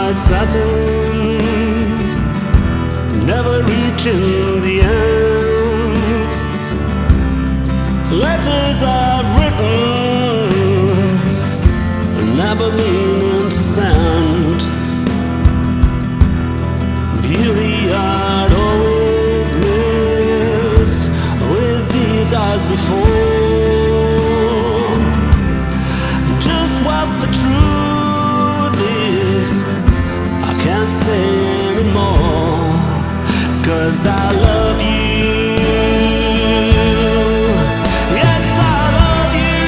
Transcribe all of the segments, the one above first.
white satin, never reaching the end. Letters I've written, never meaning to send. Beauty I'd always missed with these eyes before. Just what the truth is, I can't say anymore, 'cause I love you. Yes, I love you.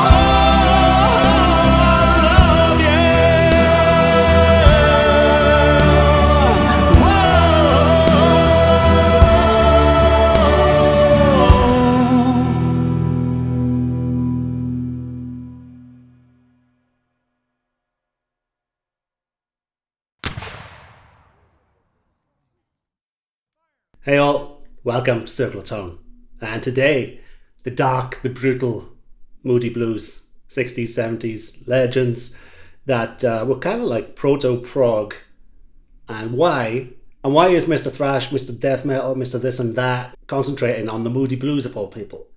Oh, I love you. Hey all, welcome to Circle of Tone. And today, the dark, the brutal Moody Blues, 60s, 70s legends that were kind of like proto prog. And why is Mr. Thrash, Mr. Death Metal, Mr. This and That concentrating on the Moody Blues of all people?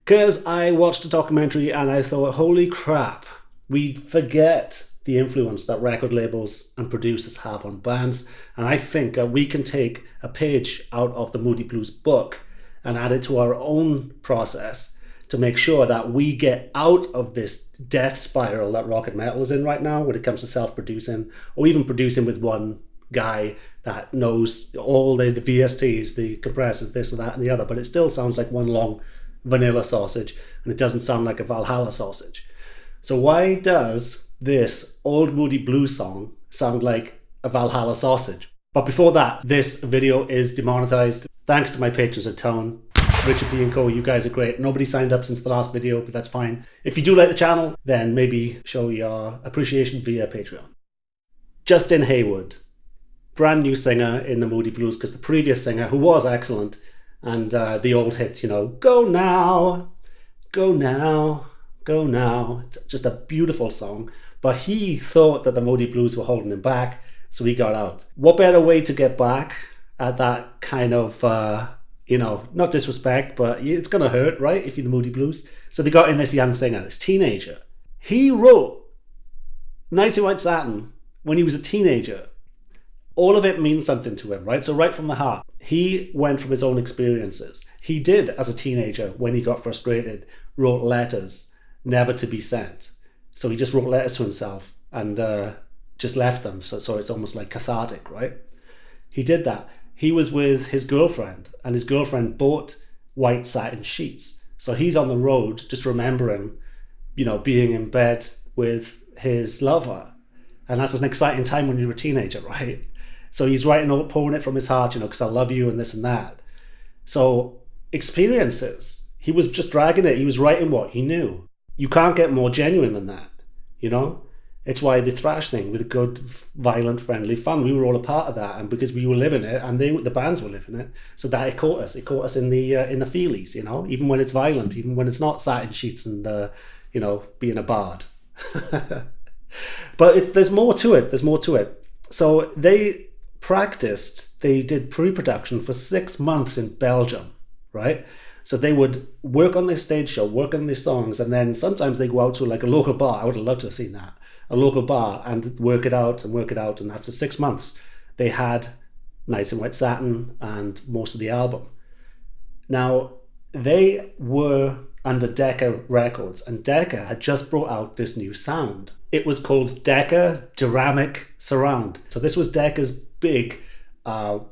Because I watched a documentary and I thought, holy crap, we forget the influence that record labels and producers have on bands. And I think that we can take a page out of the Moody Blues book and add it to our own process to make sure that we get out of this death spiral that rock and metal is in right now when it comes to self-producing, or even producing with one guy that knows all the VSTs, the compressors, this and that and the other, but it still sounds like one long vanilla sausage, and it doesn't sound like a Valhalla sausage. So why does this old Moody Blues song sound like a Valhalla sausage? But before that, this video is demonetized thanks to my patrons at Tone, Richard P and Co. You guys are great. Nobody signed up since the last video, but that's fine. If you do like the channel, then maybe show your appreciation via Patreon. Justin Hayward, brand new singer in the Moody Blues, because the previous singer, who was excellent, and the old hit, you know, go now, go now, go now. It's just a beautiful song. But he thought that the Moody Blues were holding him back, so he got out. What better way to get back at that kind of, not disrespect, but it's going to hurt, right, if you're the Moody Blues? So they got in this young singer, this teenager. He wrote Nights in White Satin when he was a teenager. All of it means something to him, right? So right from the heart, he went from his own experiences. He did, as a teenager, when he got frustrated, wrote letters never to be sent. So he just wrote letters to himself and just left them. So it's almost like cathartic, right? He did that. He was with his girlfriend, and his girlfriend bought white satin sheets. So he's on the road just remembering, being in bed with his lover. And that's an exciting time when you're a teenager, right? So he's pouring it from his heart, because I love you and this and that. So experiences. He was just dragging it. He was writing what he knew. You can't get more genuine than that, It's why the thrash thing with good, violent, friendly fun, we were all a part of that, and because we were living it, and the bands were living it, so that it caught us. It caught us in the feelies, even when it's violent, even when it's not satin sheets and being a bard. But there's more to it. There's more to it. So they did pre-production for 6 months in Belgium, right? So they would work on their stage show, work on their songs, and then sometimes they go out to like a local bar. I would have loved to have seen that. A local bar, and work it out. And after 6 months, they had Nights in White Satin and most of the album. Now, they were under Decca Records, and Decca had just brought out this new sound. It was called Decca Ceramic Surround. So this was Decca's big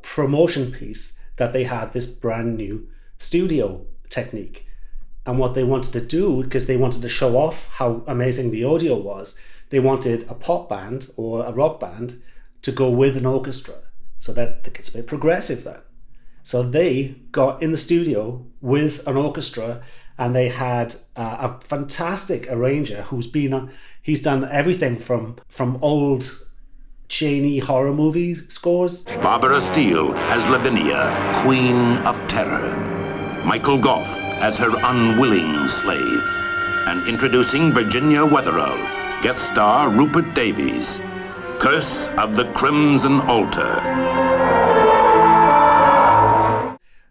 promotion piece, that they had this brand new studio technique. And what they wanted to do, because they wanted to show off how amazing the audio was, they wanted a pop band or a rock band to go with an orchestra, so that it gets a bit progressive then. So they got in the studio with an orchestra, and they had a fantastic arranger he's done everything from old Cheney horror movie scores. Barbara Steele as Lavinia, Queen of Terror. Michael Goff as her unwilling slave. And introducing Virginia Weatherall, Guest star Rupert Davies. Curse of the Crimson Altar.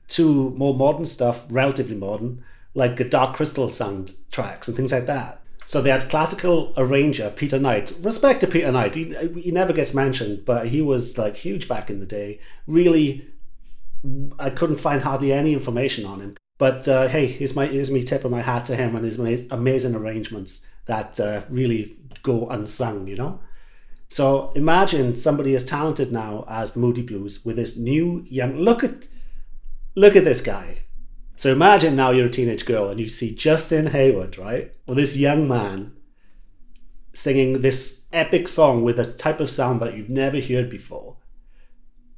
To more modern stuff, relatively modern, like the Dark Crystal soundtracks and things like that. So they had classical arranger Peter Knight. Respect to Peter Knight. He never gets mentioned, but he was like huge back in the day. Really, I couldn't find hardly any information on him. But hey, here's me tip of my hat to him and his amazing arrangements that really go unsung, you know? So imagine somebody as talented now as the Moody Blues with this new young... Look at this guy. So imagine now you're a teenage girl and you see Justin Hayward, right? Or this young man singing this epic song with a type of sound that you've never heard before.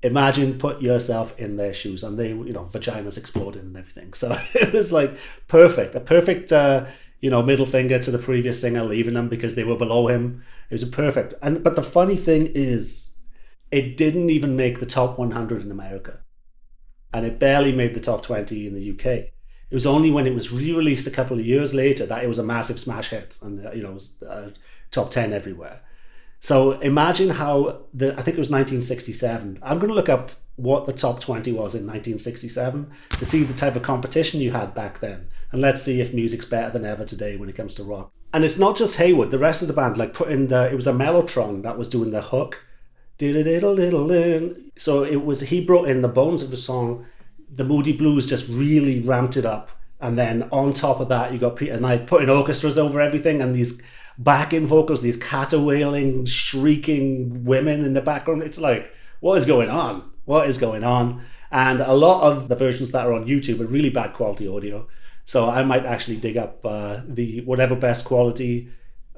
Imagine, put yourself in their shoes, and they, vaginas exploding and everything. So it was like perfect, a perfect, middle finger to the previous singer, leaving them because they were below him. It was perfect. But the funny thing is, it didn't even make the top 100 in America. And it barely made the top 20 in the UK. It was only when it was re-released a couple of years later that it was a massive smash hit, and it was top 10 everywhere. So imagine how I think it was 1967. I'm going to look up what the top 20 was in 1967 to see the type of competition you had back then, and let's see if music's better than ever today when it comes to rock. And it's not just Hayward. The rest of the band it was a Mellotron that was doing the hook. So he brought in the bones of the song. The Moody Blues just really ramped it up, and then on top of that you got Peter Knight putting orchestras over everything and these backing vocals, these caterwailing, shrieking women in the background. It's like, what is going on? And a lot of the versions that are on YouTube are really bad quality audio, so I might actually dig up the whatever best quality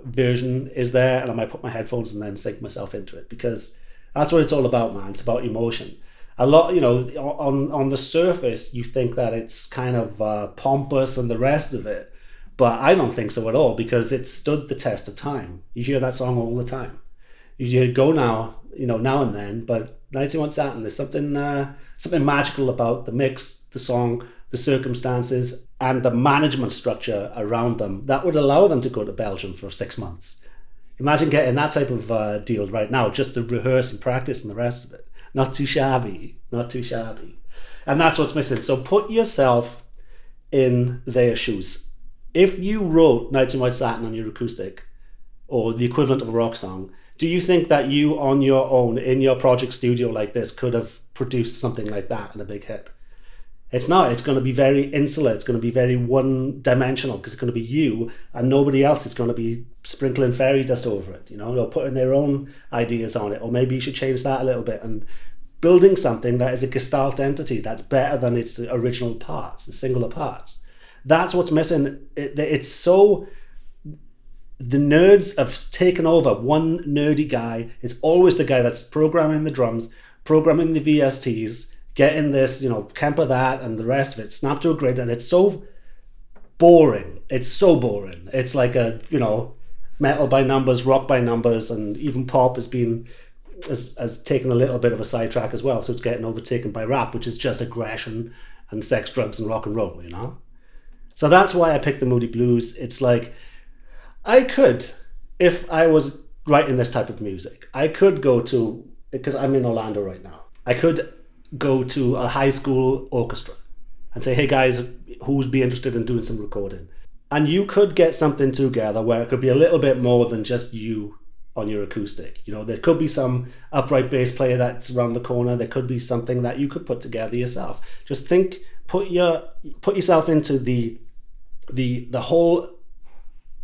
version is there, and I might put my headphones and then sync myself into it, because that's what it's all about, man. It's about emotion. A lot, on the surface, you think that it's kind of pompous and the rest of it, but I don't think so at all, because it stood the test of time. You hear that song all the time. You go now, now and then, but White Satin, there's something magical about the mix, the song, the circumstances, and the management structure around them that would allow them to go to Belgium for 6 months. Imagine getting that type of deal right now, just to rehearse and practice and the rest of it. Not too shabby. And that's what's missing. So put yourself in their shoes. If you wrote Nights in White Satin on your acoustic, or the equivalent of a rock song, do you think that you on your own, in your project studio like this, could have produced something like that and a big hit? It's not. It's going to be very insular. It's going to be very one-dimensional, because it's going to be you and nobody else. It's going to be sprinkling fairy dust over it, or putting their own ideas on it. Or maybe you should change that a little bit, and building something that is a gestalt entity that's better than its original parts, the singular parts. That's what's missing. It's so... The nerds have taken over. One nerdy guy is always the guy that's programming the drums, programming the VSTs, getting this, Kemper that and the rest of it, snap to a grid, and it's so boring. It's like a, metal by numbers, rock by numbers, and even pop has taken a little bit of a sidetrack as well. So it's getting overtaken by rap, which is just aggression and sex, drugs, and rock and roll, So that's why I picked the Moody Blues. It's like, I could, if I was writing this type of music, I could go to, because I'm in Orlando right now, I could go to a high school orchestra and say, hey guys, who'd be interested in doing some recording? And you could get something together where it could be a little bit more than just you on your acoustic. There could be some upright bass player that's around the corner. There could be something that you could put together yourself. Just think, put yourself into the whole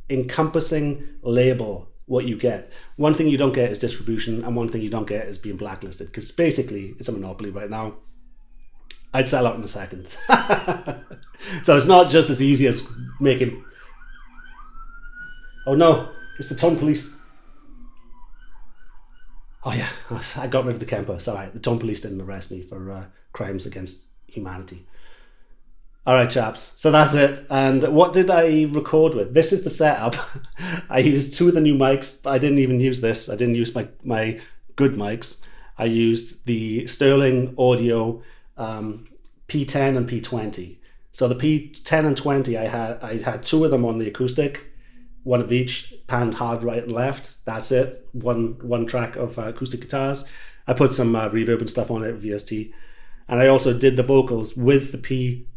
encompassing label. What you get. One thing you don't get is distribution, and one thing you don't get is being blacklisted, because basically it's a monopoly right now. I'd sell out in a second. So it's not just as easy as making... Oh no, it's the Tone Police. Oh yeah, I got rid of the Kemper. Sorry, the Tone Police didn't arrest me for crimes against humanity. All right, chaps. So that's it. And what did I record with? This is the setup. I used 2 of the new mics, but I didn't even use this. I didn't use my good mics. I used the Sterling Audio P10 and P20. So the P10 and 20, I had 2 of them on the acoustic, one of each, panned hard right and left. That's it. One track of acoustic guitars. I put some reverb and stuff on it with VST. And I also did the vocals with the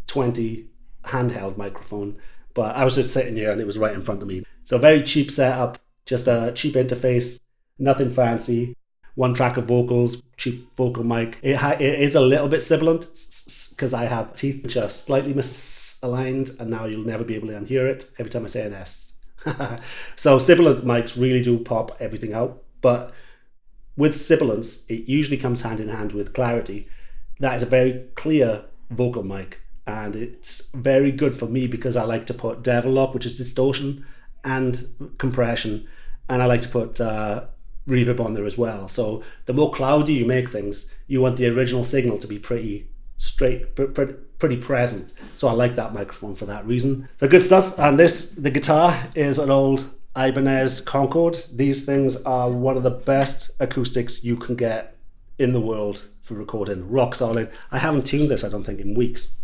P20 handheld microphone. But I was just sitting here and it was right in front of me. So very cheap setup, just a cheap interface, nothing fancy. One track of vocals, cheap vocal mic. It is a little bit sibilant because I have teeth which are slightly misaligned, and now you'll never be able to unhear it every time I say an S. So sibilant mics really do pop everything out, but with sibilance, it usually comes hand in hand with clarity. That is a very clear vocal mic, and it's very good for me because I like to put devil lock, which is distortion, and compression, and I like to put reverb on there as well. So the more cloudy you make things, you want the original signal to be pretty straight, pretty present. So I like that microphone for that reason. So good stuff. And the guitar is an old Ibanez Concord. These things are one of the best acoustics you can get in the world for recording. Rock solid. I haven't tuned this, I don't think, in weeks.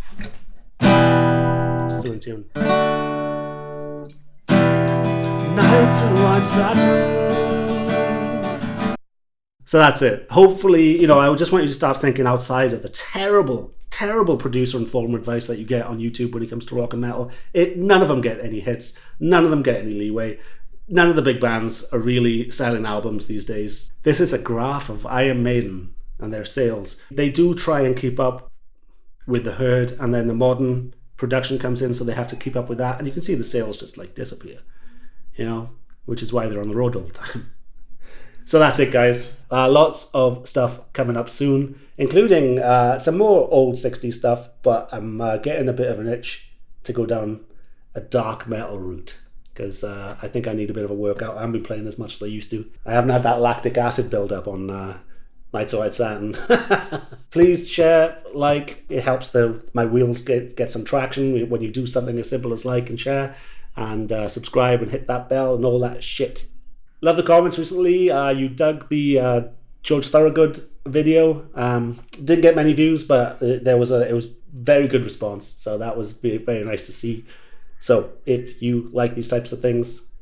Still in tune. Nights in White Satin. So that's it. Hopefully, I just want you to start thinking outside of the terrible producer and form advice that you get on YouTube when it comes to rock and metal. None of them get any hits. None of them get any leeway. None of the big bands are really selling albums these days. This is a graph of Iron Maiden and their sales. They do try and keep up with the herd, and then the modern production comes in, so they have to keep up with that. And you can see the sales just like disappear, which is why they're on the road all the time. So that's it, guys. Lots of stuff coming up soon, including some more old 60s stuff, but I'm getting a bit of an itch to go down a dark metal route because I think I need a bit of a workout. I haven't been playing as much as I used to. I haven't had that lactic acid build-up on Nights of White Satin. Please share, like. It helps my wheels get some traction when you do something as simple as like and share, and subscribe and hit that bell and all that shit. Love the comments recently. You dug the George Thorogood video. Didn't get many views, but it was very good response. So that was very nice to see. So if you like these types of things,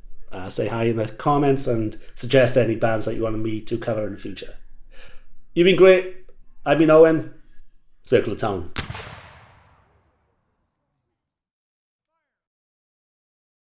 say hi in the comments and suggest any bands that you want me to cover in the future. You've been great. I've been Owen. Circle of Tone.